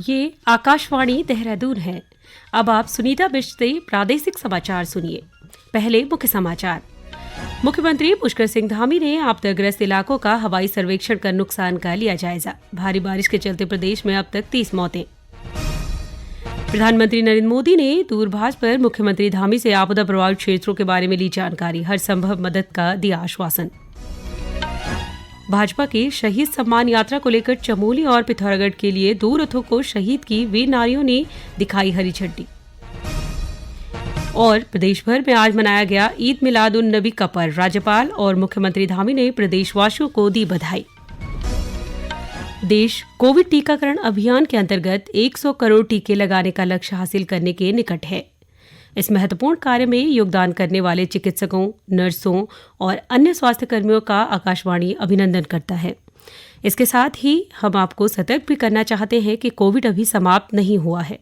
ये आकाशवाणी देहरादून है। अब आप सुनीता बिष्ट से प्रादेशिक समाचार सुनिए। पहले मुख्य समाचार। मुख्यमंत्री पुष्कर सिंह धामी ने आपदाग्रस्त इलाकों का हवाई सर्वेक्षण कर नुकसान का लिया जायजा। भारी बारिश के चलते प्रदेश में अब तक 30 मौतें। प्रधानमंत्री नरेंद्र मोदी ने दूरभाष पर मुख्यमंत्री धामी से आपदा प्रभावित क्षेत्रों के बारे में ली जानकारी। हर संभव मदद का दिया आश्वासन। भाजपा की शहीद सम्मान यात्रा को लेकर चमोली और पिथौरागढ़ के लिए 2 रथों को शहीद की वीर नारियों ने दिखाई हरी झंडी। और प्रदेश भर में आज मनाया गया ईद मिलाद उन नबी का पर्व। राज्यपाल और मुख्यमंत्री धामी ने प्रदेशवासियों को दी बधाई। देश कोविड टीकाकरण अभियान के अंतर्गत 100 करोड़ टीके लगाने का लक्ष्य हासिल करने के निकट है। इस महत्वपूर्ण कार्य में योगदान करने वाले चिकित्सकों, नर्सों और अन्य स्वास्थ्य कर्मियों का आकाशवाणी अभिनंदन करता है। इसके साथ ही हम आपको सतर्क भी करना चाहते हैं कि कोविड अभी समाप्त नहीं हुआ है।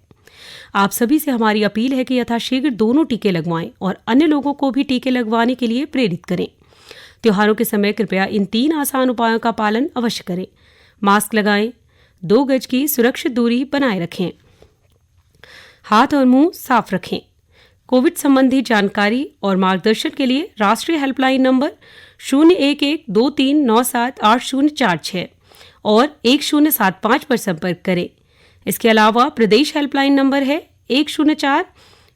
आप सभी से हमारी अपील है कि यथाशीघ्र दोनों टीके लगवाएं और अन्य लोगों को भी टीके लगवाने के लिए प्रेरित करें। त्योहारों के समय कृपया इन 3 आसान उपायों का पालन अवश्य करें। मास्क लगाएं, 2 गज की सुरक्षित दूरी बनाए रखें, हाथ और मुंह साफ रखें। कोविड संबंधी जानकारी और मार्गदर्शन के लिए राष्ट्रीय हेल्पलाइन नंबर 0112397846 और 1075 पर संपर्क करें। इसके अलावा प्रदेश हेल्पलाइन नंबर है 104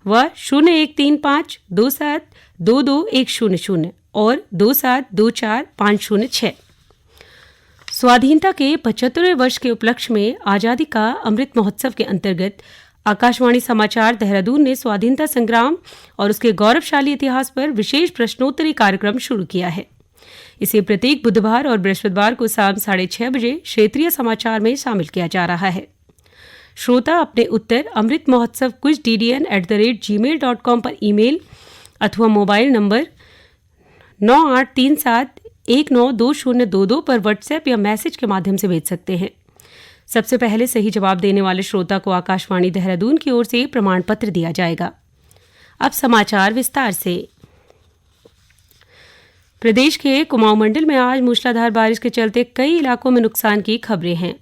व 01352722 और 2724506। स्वाधीनता के 75वें वर्ष के उपलक्ष्य में आजादी का अमृत महोत्सव के अंतर्गत आकाशवाणी समाचार देहरादून ने स्वाधीनता संग्राम और उसके गौरवशाली इतिहास पर विशेष प्रश्नोत्तरी कार्यक्रम शुरू किया है। इसे प्रत्येक बुधवार और बृहस्पतिवार को शाम 6:30 बजे क्षेत्रीय समाचार में शामिल किया जा रहा है। श्रोता अपने उत्तर अमृत महोत्सव quizdn@gmail.com पर ईमेल अथवा मोबाइल नंबर 9837192022 पर व्हाट्सएप या मैसेज के माध्यम से भेज सकते हैं। सबसे पहले सही जवाब देने वाले श्रोता को आकाशवाणी देहरादून की ओर से प्रमाण पत्र दिया जाएगा। अब समाचार विस्तार से। प्रदेश के कुमाऊं मंडल में आज मूसलाधार बारिश के चलते कई इलाकों में नुकसान की खबरें हैं।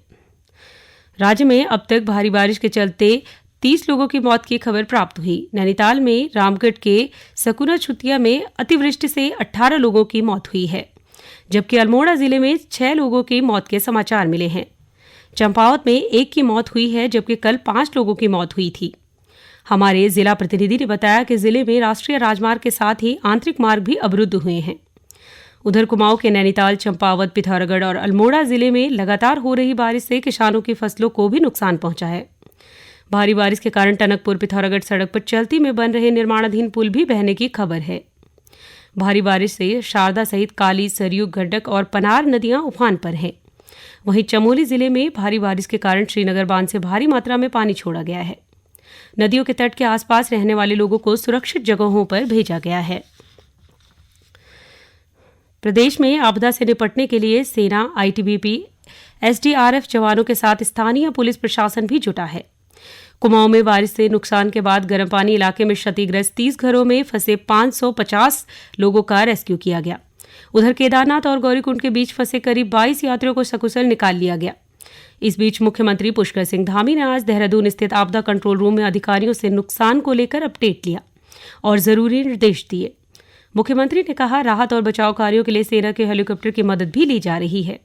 राज्य में अब तक भारी बारिश के चलते 30 लोगों की मौत की खबर प्राप्त हुई। नैनीताल में रामगढ़ के सकुना छुतिया में अतिवृष्टि से 18 लोगों की मौत हुई है, जबकि अल्मोड़ा जिले में 6 लोगों की मौत के समाचार मिले हैं। चंपावत में 1 की मौत हुई है, जबकि कल 5 लोगों की मौत हुई थी। हमारे जिला प्रतिनिधि ने बताया कि जिले में राष्ट्रीय राजमार्ग के साथ ही आंतरिक मार्ग भी अवरुद्ध हुए हैं। उधर कुमाऊं के नैनीताल, चंपावत, पिथौरागढ़ और अल्मोड़ा जिले में लगातार हो रही बारिश से किसानों की फसलों को भी नुकसान पहुंचा है। भारी बारिश के कारण टनकपुर पिथौरागढ़ सड़क पर चलती में बन रहे निर्माणाधीन पुल भी बहने की खबर है। भारी बारिश से शारदा सहित काली, सरयू, गंडक और पनार नदियां उफान पर हैं। वहीं चमोली जिले में भारी बारिश के कारण श्रीनगर बांध से भारी मात्रा में पानी छोड़ा गया है। नदियों के तट के आसपास रहने वाले लोगों को सुरक्षित जगहों पर भेजा गया है। प्रदेश में आपदा से निपटने के लिए सेना, आईटीबीपी, एसडीआरएफ जवानों के साथ स्थानीय पुलिस प्रशासन भी जुटा है। कुमाऊं में बारिश से नुकसान के बाद गर्म पानी इलाके में क्षतिग्रस्त 30 घरों में फंसे 550 लोगों का रेस्क्यू किया गया। उधर केदारनाथ और गौरीकुंड के बीच फंसे करीब 22 यात्रियों को सकुशल निकाल लिया गया। इस बीच मुख्यमंत्री पुष्कर सिंह धामी ने आज देहरादून स्थित आपदा कंट्रोल रूम में अधिकारियों से नुकसान को लेकर अपडेट लिया और जरूरी निर्देश दिए। मुख्यमंत्री ने कहा, राहत और बचाव कार्यों के लिए सेना के हेलीकॉप्टर की मदद भी ली जा रही है।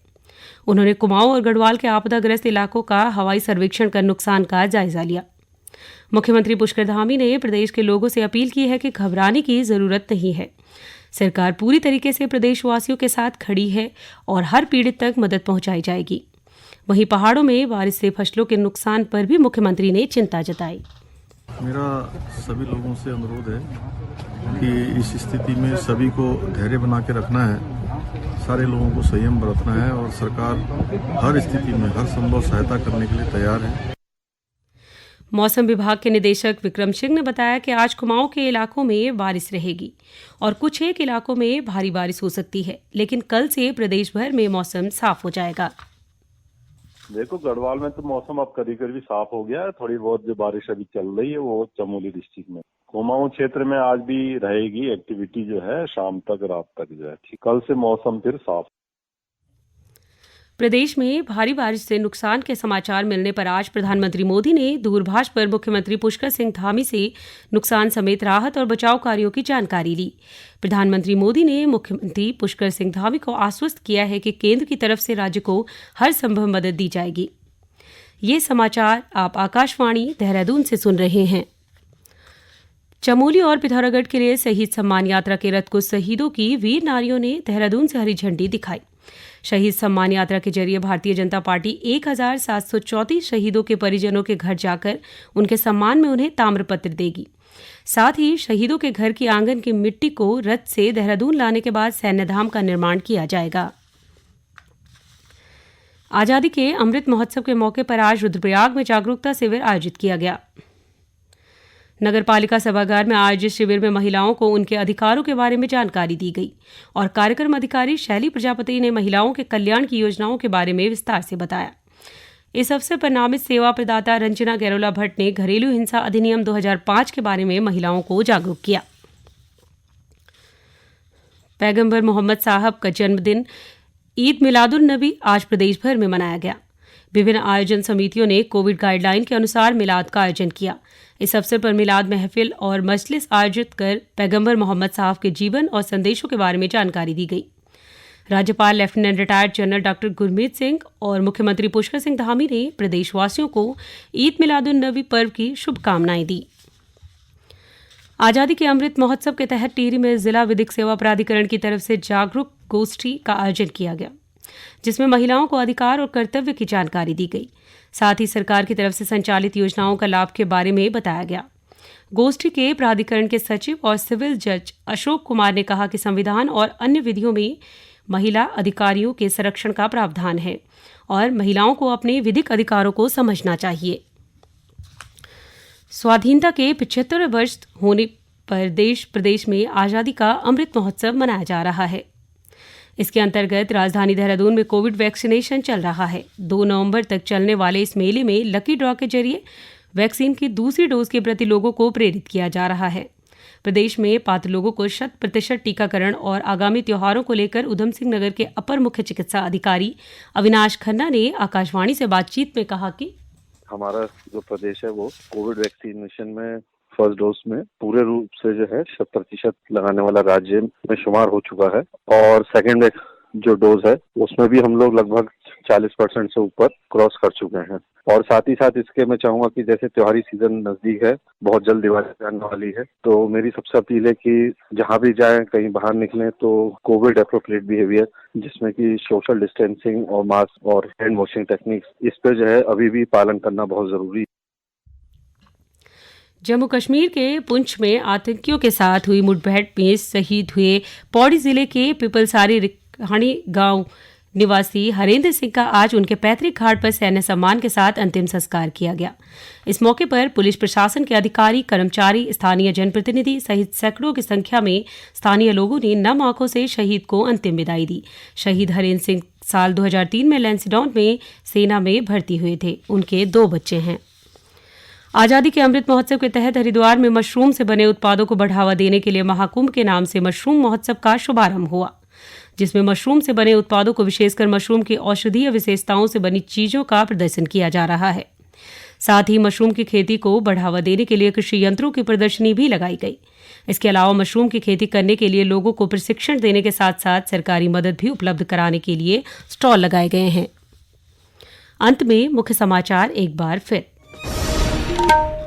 उन्होंने कुमाऊं और गढ़वाल के आपदाग्रस्त इलाकों का हवाई सर्वेक्षण कर नुकसान का जायजा लिया। मुख्यमंत्री पुष्कर धामी ने प्रदेश के लोगों से अपील की है कि घबराने की जरूरत नहीं है। सरकार पूरी तरीके से प्रदेशवासियों के साथ खड़ी है और हर पीड़ित तक मदद पहुंचाई जाएगी। वहीं पहाड़ों में बारिश से फसलों के नुकसान पर भी मुख्यमंत्री ने चिंता जताई। मेरा सभी लोगों से अनुरोध है कि इस स्थिति में सभी को धैर्य बना के रखना है, सारे लोगों को संयम बरतना है और सरकार हर स्थिति में हर संभव सहायता करने के लिए तैयार है। मौसम विभाग के निदेशक विक्रम सिंह ने बताया कि आज कुमाऊं के इलाकों में बारिश रहेगी और कुछ एक इलाकों में भारी बारिश हो सकती है, लेकिन कल से प्रदेश भर में मौसम साफ हो जाएगा। देखो, गढ़वाल में तो मौसम अब करीब करीब साफ हो गया है। थोड़ी बहुत जो बारिश अभी चल रही है वो चमोली डिस्ट्रिक्ट में, कुमाऊं क्षेत्र में आज भी रहेगी एक्टिविटी जो है, शाम तक रात तक जो है। कल से मौसम फिर साफ। प्रदेश में भारी बारिश से नुकसान के समाचार मिलने पर आज प्रधानमंत्री मोदी ने दूरभाष पर मुख्यमंत्री पुष्कर सिंह धामी से नुकसान समेत राहत और बचाव कार्यों की जानकारी ली। प्रधानमंत्री मोदी ने मुख्यमंत्री पुष्कर सिंह धामी को आश्वस्त किया है कि केंद्र की तरफ से राज्य को हर संभव मदद दी जाएगी। ये समाचार आप आकाशवाणी देहरादून से सुन रहे हैं। चमोली और पिथौरागढ़ के लिए शहीद सम्मान यात्रा के रथ को शहीदों की वीर नारियों ने देहरादून से हरी झंडी दिखाई। शहीद सम्मान यात्रा के जरिए भारतीय जनता पार्टी 1734 शहीदों के परिजनों के घर जाकर उनके सम्मान में उन्हें ताम्रपत्र देगी। साथ ही शहीदों के घर की आंगन की मिट्टी को रथ से देहरादून लाने के बाद सैन्यधाम का निर्माण किया जाएगा। आजादी के अमृत महोत्सव के मौके पर आज रुद्रप्रयाग में जागरूकता शिविर आयोजित किया गया। नगर पालिका सभागार में आयोजित शिविर में महिलाओं को उनके अधिकारों के बारे में जानकारी दी गई और कार्यक्रम अधिकारी शैली प्रजापति ने महिलाओं के कल्याण की योजनाओं के बारे में विस्तार से बताया। इस अवसर पर नामित सेवा प्रदाता रंजना गैरोला भट्ट ने घरेलू हिंसा अधिनियम 2005 के बारे में महिलाओं को जागरूक किया। पैगंबर मोहम्मद साहब का जन्मदिन ईद मिलादुन नबी आज प्रदेश भर में मनाया गया। विभिन्न आयोजन समितियों ने कोविड गाइडलाइन के अनुसार मिलाद का आयोजन किया। इस अवसर पर मिलाद महफिल और मजलिस आयोजित कर पैगंबर मोहम्मद साहब के जीवन और संदेशों के बारे में जानकारी दी गई। राज्यपाल lieutenant retired general doctor Gurmeet Singh और मुख्यमंत्री पुष्कर सिंह धामी ने प्रदेशवासियों को ईद मिलादुन नबी पर्व की शुभकामनाएं दी। आजादी के अमृत महोत्सव के तहत टिहरी में जिला विधिक सेवा प्राधिकरण की तरफ से जागरूक गोष्ठी का आयोजन किया गया, जिसमें महिलाओं को अधिकार और कर्तव्य की जानकारी दी गई। साथ ही सरकार की तरफ से संचालित योजनाओं का लाभ के बारे में बताया गया। गोष्ठी के प्राधिकरण के सचिव और सिविल जज अशोक कुमार ने कहा कि संविधान और अन्य विधियों में महिला अधिकारियों के संरक्षण का प्रावधान है और महिलाओं को अपने विधिक अधिकारों को समझना चाहिए। स्वाधीनता के 75 वर्ष होने पर देश प्रदेश में आजादी का अमृत महोत्सव मनाया जा रहा है। इसके अंतर्गत राजधानी देहरादून में कोविड वैक्सीनेशन चल रहा है। 2 नवंबर तक चलने वाले इस मेले में लकी ड्रॉ के जरिए वैक्सीन की दूसरी डोज के प्रति लोगों को प्रेरित किया जा रहा है। प्रदेश में पात्र लोगों को 100% टीकाकरण और आगामी त्योहारों को लेकर उधम सिंह नगर के अपर मुख्य चिकित्सा अधिकारी अविनाश खन्ना ने आकाशवाणी से बातचीत में कहा कि हमारा जो प्रदेश है वो कोविड वैक्सीनेशन में फर्स्ट डोज में पूरे रूप से जो है 100% लगाने वाला राज्य में शुमार हो चुका है और सेकेंड जो डोज है उसमें भी हम लोग लगभग 40% से ऊपर क्रॉस कर चुके हैं। और साथ ही साथ इसके मैं चाहूंगा कि जैसे त्योहारी सीजन नजदीक है, बहुत जल्द दिवाली आने वाली है, तो मेरी सबसे अपील है कि जहां भी जाएं, कहीं बाहर निकलें तो कोविड एप्रोप्रिएट बिहेवियर, जिसमें कि सोशल डिस्टेंसिंग और मास्क और हैंड वॉशिंग टेक्निक्स, इस पे जो है अभी भी पालन करना बहुत जरूरी है। जम्मू कश्मीर के पुंछ में आतंकियों के साथ हुई मुठभेड़ में शहीद हुए पौड़ी जिले के पिपलसारी रिहाणी गांव निवासी हरेंद्र सिंह का आज उनके पैतृक घाट पर सैन्य सम्मान के साथ अंतिम संस्कार किया गया। इस मौके पर पुलिस प्रशासन के अधिकारी, कर्मचारी, स्थानीय जनप्रतिनिधि सहित सैकड़ों की संख्या में स्थानीय लोगों ने नम आंखों से शहीद को अंतिम विदाई दी। शहीद हरेंद्र सिंह साल 2003 में लैंसडाउन में सेना में भर्ती हुए थे। उनके 2 बच्चे हैं। आजादी के अमृत महोत्सव के तहत हरिद्वार में मशरूम से बने उत्पादों को बढ़ावा देने के लिए महाकुंभ के नाम से मशरूम महोत्सव का शुभारंभ हुआ, जिसमें मशरूम से बने उत्पादों को विशेषकर मशरूम की औषधीय विशेषताओं से बनी चीजों का प्रदर्शन किया जा रहा है। साथ ही मशरूम की खेती को बढ़ावा देने के लिए कृषि यंत्रों की प्रदर्शनी भी लगाई गई। इसके अलावा मशरूम की खेती करने के लिए लोगों को प्रशिक्षण देने के साथ साथ सरकारी मदद भी उपलब्ध कराने के लिए स्टॉल लगाए गए हैं। अंत में मुख्य समाचार एक बार फिर।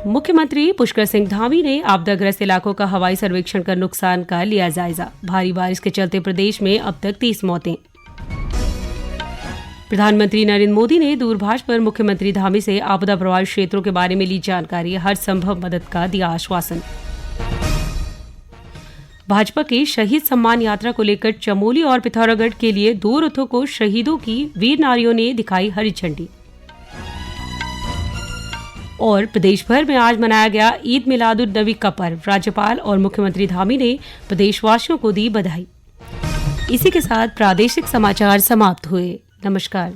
मुख्यमंत्री पुष्कर सिंह धामी ने आपदाग्रस्त इलाकों का हवाई सर्वेक्षण कर नुकसान का लिया जायजा। भारी बारिश के चलते प्रदेश में अब तक 30 मौतें। प्रधानमंत्री नरेंद्र मोदी ने दूरभाष पर मुख्यमंत्री धामी से आपदा प्रभावित क्षेत्रों के बारे में ली जानकारी, हर संभव मदद का दिया आश्वासन। भाजपा की शहीद सम्मान यात्रा को लेकर चमोली और पिथौरागढ़ के लिए 2 रथों को शहीदों की वीर नारियों ने दिखाई हरी झंडी। और प्रदेश भर में आज मनाया गया ईद मिलादुन नबी का पर्व। राज्यपाल और मुख्यमंत्री धामी ने प्रदेशवासियों को दी बधाई। इसी के साथ प्रादेशिक समाचार समाप्त हुए। नमस्कार।